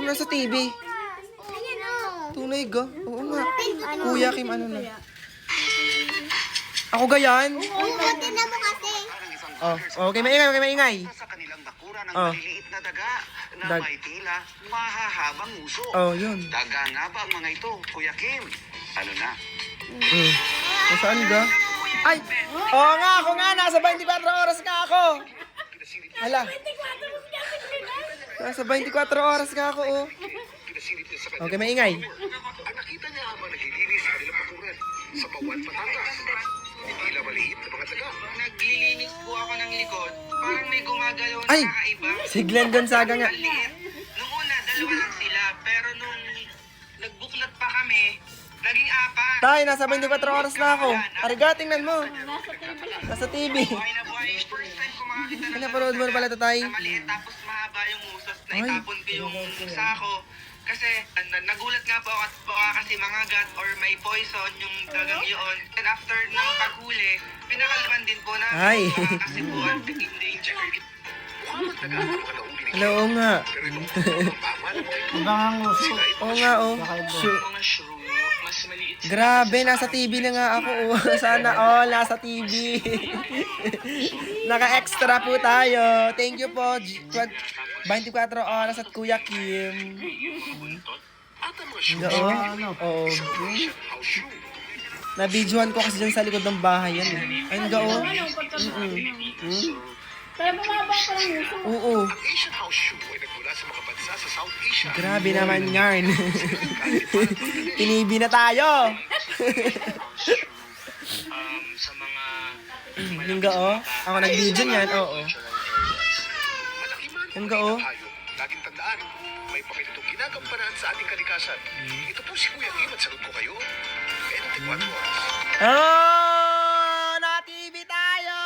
nasa TV. Ayan o. Tunay ga? Oo nga. Kuya Kim, ano na? Ako gayan? Oo, tinan mo kasi. Oh, okay, maingay, okay, maingay. Sa kanilang bakura ng Oh. maliliit na daga na Dag- may tila mahahabang uso. Oh, yun. Daga nga ba ang mga ito, Kuya Kim? Ano na? Nasaan ga? Ay! Oo nga, ako nga. Nasa 24 oras ka ako. Hala. Nasa 24 oras ka ako, oh. Pinasilip niya sa Okay, maingay. Ang nakita niya habang naglilinis sa kanilang bakuran sa Bawan, Batangas. Tila maliit na mga daga. Naglilinis po ako ng likod. Parang may gumagalaw na Ay! kakaiba. Si Glenn Gonzaga nga. Ang liit. Nung una, dalawa lang sila. Pero nung nagbuklat pa kami, naging apat. Tay, nasa 24 oras na ako. Ariga, tingnan mo. Nasa TV. Buhay na buhay. First time ko makakita ng Pinapanood mo na pala ito, tay. na maliit tapos mahaba yung usos. Ay. Naitapon ko yung sako. Kasi nagulat nga po ako at baka kasi mga gat or may poison yung dagang yun. And after ng paghuli, pinakaliban din po namin. Ay. Baka kasi po ang endangered. Hello, oo nga. Ibang ang uso. Oo nga, oh. Sure. Mga shrew, mas maliit. Grabe, nasa TV na nga ako. Oh. Sana all nasa TV. Naka-extra po tayo. Thank you po. 24 oras at Kuya Kim. Nga, oh. Oo. Nabidyohan ko kasi dyan sa likod ng bahay yan. Eh. Ayun ga, oh. Kaya bumaba pa lang uso. Oo. Ang Asian house shoe ay nagmula sa mga bansa sa South Asia. Grabe naman yarn. Tinibi na tayo. Sa mga Yung ga, oh. Ako nag-video niyan, oo. Malaki man Yan o ga, oh. maliit na hayop, laging tandaan, may pakitutong ginagampanan sa ating kalikasan. Ito po si Kuya Kim at sagot ko kayo, 24 oras. Oh! Na-TV tayo!